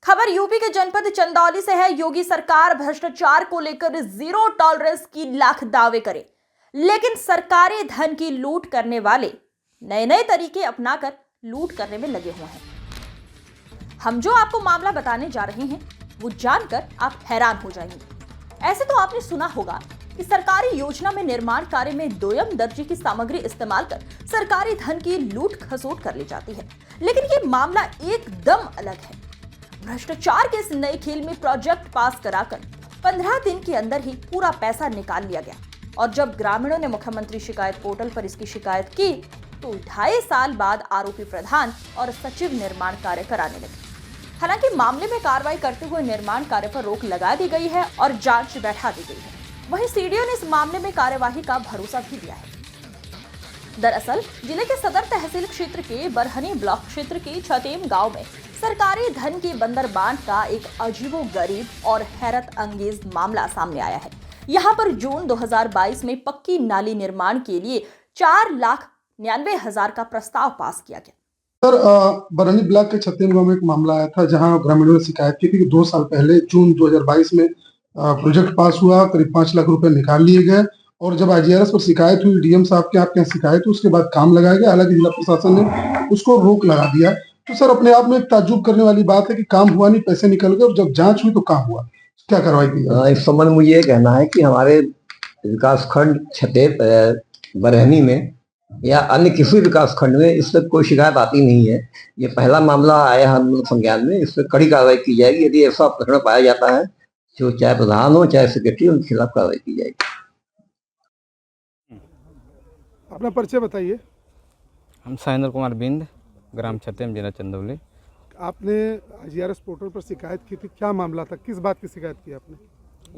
खबर यूपी के जनपद चंदौली से है। योगी सरकार भ्रष्टाचार को लेकर जीरो टॉलरेंस की लाख दावे करे, लेकिन सरकारी धन की लूट करने वाले नए नए तरीके अपनाकर लूट करने में लगे हुए हैं। हम जो आपको मामला बताने जा रहे हैं वो जानकर आप हैरान हो जाएंगे। ऐसे तो आपने सुना होगा कि सरकारी योजना में निर्माण कार्य में दोयम दर्जे की सामग्री इस्तेमाल कर सरकारी धन की लूट खसोट कर ली जाती है, लेकिन ये मामला एकदम अलग है। भ्रष्टाचार के इस नए खेल में प्रोजेक्ट पास कराकर 15 दिन के अंदर ही पूरा पैसा निकाल लिया गया और जब ग्रामीणों ने मुख्यमंत्री शिकायत पोर्टल पर इसकी शिकायत की तो 2.5 साल बाद आरोपी प्रधान और सचिव निर्माण कार्य कराने लगे। हालांकि मामले में कार्रवाई करते हुए निर्माण कार्य पर रोक लगा दी गई है और जांच बैठा दी गई है। वहीं सीडीओ ने इस मामले में कार्यवाही का भरोसा भी दिया है। दरअसल जिले के सदर तहसील क्षेत्र के बरहनी ब्लॉक क्षेत्र के छतेम गांव में सरकारी धन की बंदरबांट का एक अजीबोगरीब और हैरत अंगेज मामला सामने आया है। यहां पर जून 2022 में पक्की नाली निर्माण के लिए 4,99,000 का प्रस्ताव पास किया गया। सर, बरहनी ब्लॉक के छतेम गांव में एक मामला आया था जहां ग्रामीणों ने शिकायत की थी कि 2 साल पहले जून 2022 में प्रोजेक्ट पास हुआ, करीब 5 लाख रुपए निकाल लिए गए और जब आईजीआरएस पर शिकायत हुई, डीएम साहब के आपके यहाँ शिकायत हुई, उसके बाद काम लगाया गया। हालांकि जिला प्रशासन ने उसको रोक लगा दिया। तो सर, अपने आप में एक ताज्जुब करने वाली बात है कि काम हुआ नहीं, पैसे निकल गए और जब जांच हुई तो काम हुआ। क्या कार्रवाई की? इस संबंध में मुझे ये कहना है कि हमारे विकासखंड छतेम बरहनी में या अन्य किसी विकासखंड में इस पर कोई शिकायत आती नहीं है। ये पहला मामला आया हम संज्ञान में। इस पर कड़ी कार्रवाई की जाएगी। यदि ऐसा प्रकरण पाया जाता है जो चाहे प्रधान हो चाहे सेक्रेटरी, उनके खिलाफ कार्रवाई की जाएगी। अपना परिचय बताइए। हम सहेंद्र कुमार बिंद, ग्राम छतेम, जिला चंदौली। आपने आईजीआरएस पोर्टल पर शिकायत की थी, क्या मामला था, किस बात की शिकायत की आपने?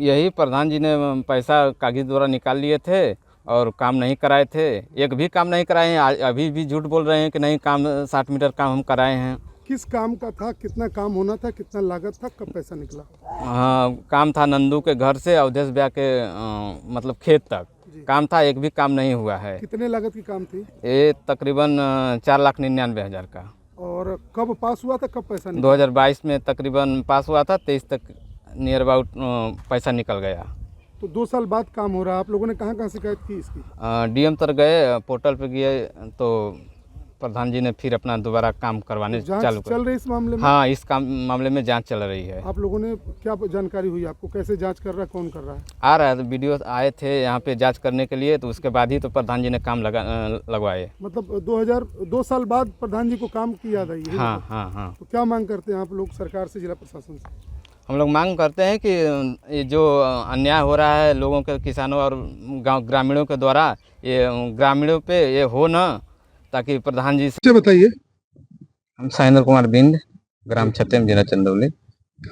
यही प्रधान जी ने पैसा कागज द्वारा निकाल लिए थे और काम नहीं कराए थे। एक भी काम नहीं कराए हैं। अभी भी झूठ बोल रहे हैं कि नहीं, काम 60 मीटर काम हम कराए हैं। किस काम का था, कितना काम होना था, कितना लागत था, कब पैसा निकला? हाँ, काम था नंदू के घर से अवधेश ब्याह के मतलब खेत तक काम था। एक भी काम नहीं हुआ है। कितने लागत की काम थी? ये तकरीबन 4,99,000 का। और कब पास हुआ था, कब पैसा निकला? 2022 में तकरीबन पास हुआ था। 23 तक नियर अबाउट पैसा निकल गया। तो 2 साल बाद काम हो रहा है। आप लोगों ने कहाँ कहाँ शिकायत की इसकी? डीएम तक गए, पोर्टल पे गए तो प्रधान जी ने फिर अपना दोबारा काम करवाने चालू कर। चल रही इस मामले में? हाँ, इस मामले में जांच चल रही है। आप लोगों ने क्या जानकारी हुई आपको, कैसे जांच कर रहा है, कौन कर रहा है? आ रहा है तो वीडियो आए थे यहाँ पे जांच करने के लिए, तो उसके बाद ही तो प्रधान जी ने काम लगवाए। मतलब 2 साल बाद प्रधान जी को काम की याद आई है? हाँ हाँ हाँ। तो क्या मांग करते हैं आप लोग सरकार से, जिला प्रशासन से? हम लोग मांग करते हैं कि ये जो अन्याय हो रहा है लोगों के, किसानों और गाँव ग्रामीणों के द्वारा, ये ग्रामीणों पे ये हो ना, ताकि प्रधान जी से बताइए। हम सहेंद्र कुमार बिंद, ग्राम छतेम, जिला चंदौली।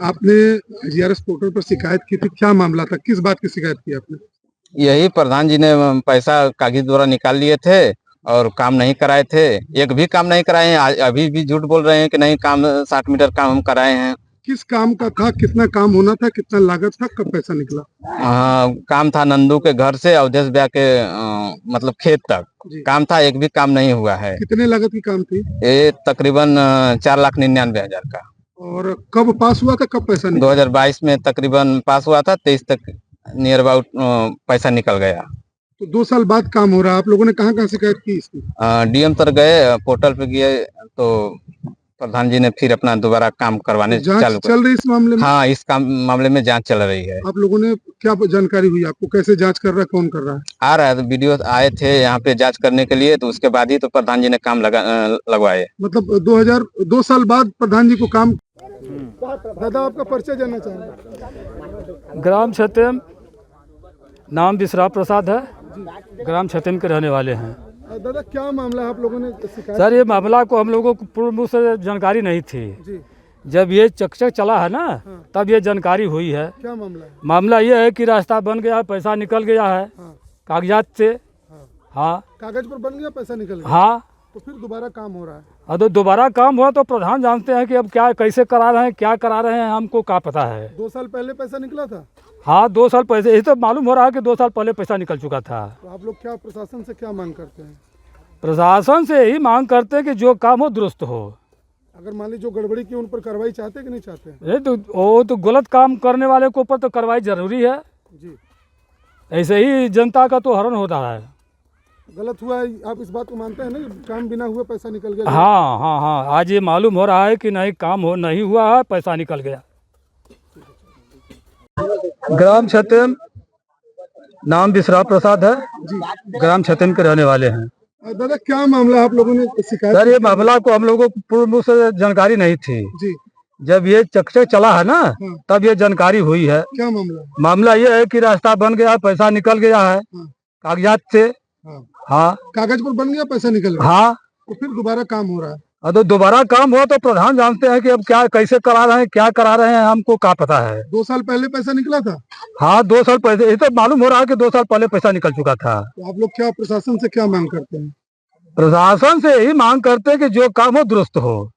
आपने आईजीआरएस पोर्टल पर शिकायत की थी, क्या मामला था, किस बात की शिकायत की आपने? यही प्रधान जी ने पैसा कागज द्वारा निकाल लिए थे और काम नहीं कराए थे। एक भी काम नहीं कराए हैं। अभी भी झूठ बोल रहे हैं कि नहीं, काम 60 मीटर काम हम कराए हैं। किस काम का था, कितना काम होना था, कितना लागत था, कब पैसा निकला? काम था नंदू के घर से अवधेश ब्याह के मतलब खेत तक काम था। एक भी काम नहीं हुआ है। कितने लागत की काम थी? ये तकरीबन 4,99,000 का। और कब पास हुआ था, कब पैसा निकला? 2022 में तकरीबन पास हुआ था। 23 तक नियर अबाउट पैसा निकल गया। तो 2 साल बाद काम हो रहा है। आप लोगों ने कहाँ कहाँ शिकायत की इसकी? डीएम तक गए, पोर्टल पे गए तो प्रधान जी ने फिर अपना दोबारा काम करवाने चालू कर। चल रही इस मामले में? हाँ, इस मामले में जांच चल रही है। आप लोगों ने क्या जानकारी हुई आपको, कैसे जांच कर रहा है, कौन कर रहा है? आ रहा है तो वीडियो आए थे यहाँ पे जांच करने के लिए, तो उसके बाद ही तो प्रधान जी ने काम लगवाए। मतलब 2 साल बाद प्रधान जी को काम। दादा, आपका परिचय जानना चाहेंगे? ग्राम छतेम, नाम विश्राम प्रसाद है, ग्राम छतेम के रहने वाले हैं। दादा, क्या मामला है, आप लोगों ने शिकायत? सर, ये मामला को हम लोगों को पूर्ण रूप से जानकारी नहीं थी। जी। जब ये चकचक चला है ना, तब ये जानकारी हुई है। क्या मामला है? मामला ये है कि रास्ता बन गया है, पैसा निकल गया है कागजात से। हाँ, कागज पर बन गया, पैसा निकल गया। हाँ, तो फिर दोबारा काम हो रहा है। और तो दोबारा काम हुआ तो प्रधान जानते हैं कि अब क्या, कैसे करा रहे हैं, क्या करा रहे हैं, हमको क्या पता है। 2 साल पहले पैसा निकला था? हाँ, 2 साल पैसे, यही तो मालूम हो रहा है कि 2 साल पहले पैसा निकल चुका था। तो आप लोग क्या प्रशासन से क्या मांग करते हैं? प्रशासन से यही मांग करते हैं कि जो काम हो दुरुस्त हो। अगर मान लीजिए जो गड़बड़ी की उन पर कार्रवाई चाहते कि नहीं चाहते? ये तो वो तो गलत काम करने वाले के ऊपर तो कार्रवाई जरूरी है। जी, ऐसे ही जनता का तो हरण होता है। गलत हुआ है, आप इस बात को मानते हैं ना कि काम बिना हुए पैसा निकल गया? हाँ हाँ हाँ, आज ये मालूम हो रहा है कि नहीं, काम हो नहीं हुआ है, पैसा निकल गया। ग्राम छतेम, नाम बिसरा प्रसाद है, ग्राम छतेम के रहने वाले हैं। दादा क्या मामला आप लोगों ने शिकायत? सर ये मामला को हम लोगों को पूर्व से जानकारी नहीं थी। जी, जब ये चकचक चला है ना, तब ये जानकारी हुई है। क्या मामला? मामला ये है कि रास्ता बन गया, पैसा निकल गया है कागजात से। हाँ कागज पर बन गया, पैसा निकल गया। हाँ, तो फिर दोबारा काम हो रहा है। तो दोबारा काम हुआ तो प्रधान जानते हैं कि अब क्या कैसे करा रहे हैं, क्या करा रहे हैं, हमको क्या पता है। 2 साल पहले पैसा निकला था? हाँ 2 साल पहले, ये तो मालूम हो रहा है कि 2 साल पहले पैसा निकल चुका था। तो आप लोग क्या प्रशासन से क्या मांग करते हैं? प्रशासन से यही मांग करते हैं कि जो काम हो दुरुस्त हो।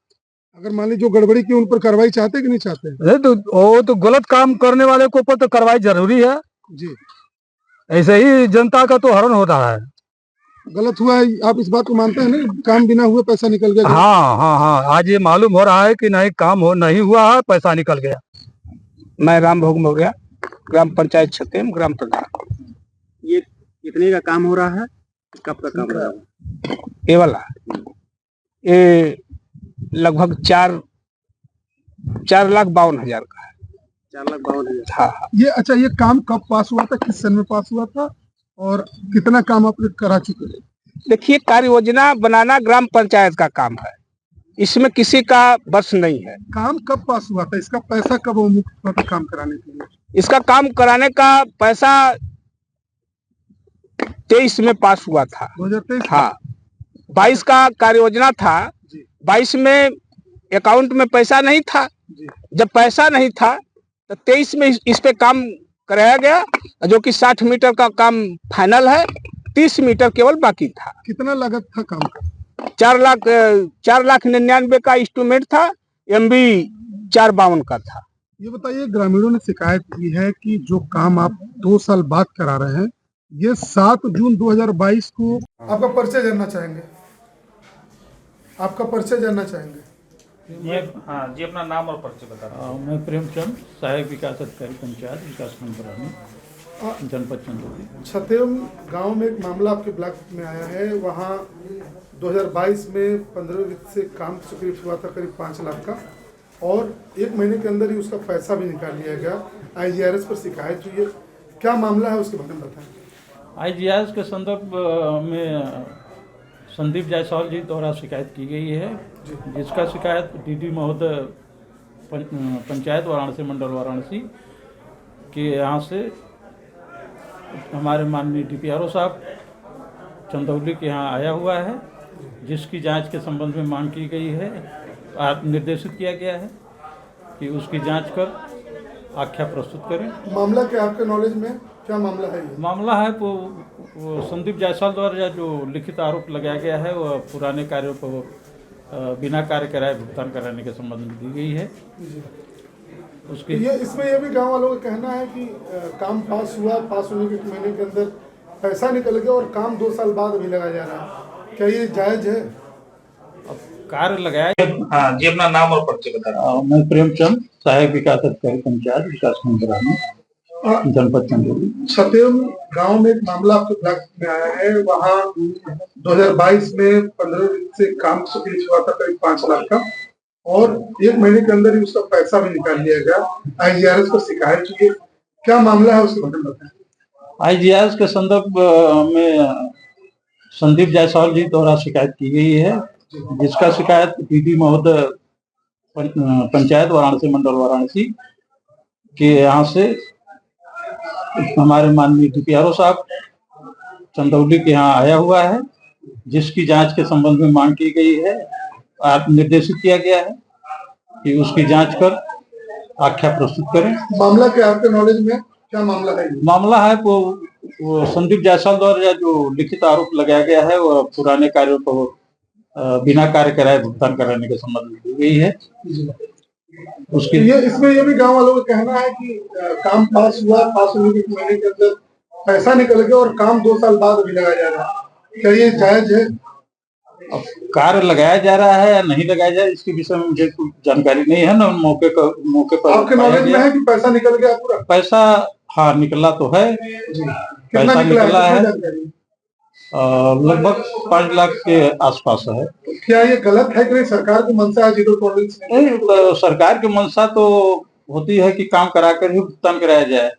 अगर मान लीजिए जो गड़बड़ी की उन पर कार्रवाई चाहते कि नहीं चाहते? ये तो वो तो गलत काम करने वाले के ऊपर तो कार्रवाई जरूरी है। जी, ऐसे ही जनता का तो हरण होता है। गलत हुआ है, आप इस बात को मानते हैं ना कि काम बिना हुए पैसा निकल गया? हाँ हाँ हाँ, आज ये मालूम हो रहा है कि नहीं, काम हो नहीं हुआ है, पैसा निकल गया। मैं राम भोग मौर्य, ग्राम पंचायत छतेम, ग्राम प्रधान। ये कितने का काम हो रहा है? कब का काम रहा है? ये वाला ये लगभग 4,52,000 का है। 4,52,000। हाँ, ये अच्छा, ये काम कब पास हुआ था, किस सन में पास हुआ था और कितना काम आप लोग करा चुके हैं? देखिए कार्य योजना बनाना ग्राम पंचायत का काम है, इसमें किसी का बस नहीं है। काम कब पास हुआ था, इसका पैसा कब मुक्त हुआ था काम कराने के लिए? इसका काम कराने का पैसा 23 में पास हुआ था। 2023? हाँ, 22 का कार्य योजना था, 22 में अकाउंट में पैसा नहीं था। जब पैसा नहीं था तो 23 में इस पे काम कराया गया, जो कि 60 मीटर का काम फाइनल है, 30 मीटर केवल बाकी था। कितना लागत था काम का? 4,99,000 का एस्टिमेट था, MB 452 का था। ये बताइए, ग्रामीणों ने शिकायत की है कि जो काम आप 2 साल बाद करा रहे हैं, ये 7 जून 2022 को। आपका परिचय जानना चाहेंगे? आपका परिचय जानना चाहेंगे? हाँ जी, अपना नाम और परिचय बता दें। मैं प्रेमचंद, सहायक विकास अधिकारी पंचायत विकासखंड बरहनी, जनपद चंदौली। छतेम गांव में एक मामला आपके ब्लॉक में आया है। वहां 2022 में 15 वित्त से काम स्वीकृत हुआ था करीब 5 लाख का, और 1 महीने के अंदर ही उसका पैसा भी निकाल लिया गया। IGRS पर शिकायत हुई है, क्या मामला है उसके बारे में बताएं। IGRS के संदर्भ में संदीप जायसवाल जी द्वारा शिकायत की गई है, जिसका शिकायत DD महोदय पंचायत वाराणसी, मंडल वाराणसी के यहाँ से हमारे माननीय DPRO साहब चंदौली के यहाँ आया हुआ है, जिसकी जांच के संबंध में मांग की गई है। निर्देशित किया गया है कि उसकी जांच कर आख्या प्रस्तुत करें। मामला क्या आपके नॉलेज में क्या मामला है? ये मामला है वो संदीप जायसवाल द्वारा जो लिखित आरोप लगाया गया है, वह पुराने कार्यों को बिना कार्य कराए भुगतान कराने के संबंध में दी गई है। उसके इसमें यह भी गांव वालों का कहना है कि काम पास हुआ, पास होने के 1 महीने के अंदर पैसा निकल गया और काम 2 साल बाद अभी लगाया जा रहा है, क्या ये जायज है? अब कार्य लगाया। हाँ जी, अपना नाम और परिचय बता दें। मैं प्रेमचंद, सहायक विकास अधिकारी पंचायत विकासखंड बरहनी, जनपद चंदौली। छतेम गांव में एक मामला आपके ब्लॉक में आया है। वहां 2022 में 15 वित्त से काम स्वीकृत हुआ था करीब 5 लाख का, और 1 महीने के अंदर ही उसका पैसा भी निकाल लिया गया। IGRS पर शिकायत हुई है, क्या मामला है उसके बारे में बताएं। IGRS के संदर्भ में संदीप जायसवाल जी द्वारा शिकायत की गई है, जिसका शिकायत DD महोदय पंचायत वाराणसी, मंडल वाराणसी के यहाँ से हमारे माननीय DPRO साहब चंदौली के यहाँ आया हुआ है, जिसकी जांच के संबंध में मांग की गई है। निर्देशित किया गया है कि उसकी जांच कर आख्या प्रस्तुत करें। मामला क्या आपके नॉलेज में क्या मामला है? मामला है वो संदीप जायसवाल द्वारा जो लिखित आरोप लगाया गया है, वह पुराने कार्यों को बिना कार्य कराए भुगतान कराने के संबंध में दी गई है। उसके इसमें यह भी गांव वालों का कहना है कि काम पास हुआ, पास होने के 1 महीने के अंदर पैसा निकल गया और काम 2 साल बाद अभी लगाया जा रहा है, क्या ये जायज है? अब कार्य लगाया जा रहा है या नहीं लगाया जा रहा है इसके विषय में मुझे कुछ जानकारी नहीं है ना। मौके पर आपके पाया नॉलेज में गया। है कि पैसा निकल गया पूरा? पैसा हाँ निकला तो है, जी। पैसा निकला है जानकारी? लगभग 5 लाख के आसपास है। क्या ये गलत है कि नहीं? सरकार की मंशा है जीरो टॉलरेंस? नहीं, तो सरकार की मंशा तो होती है कि काम कराकर ही भुगतान कराया जाए।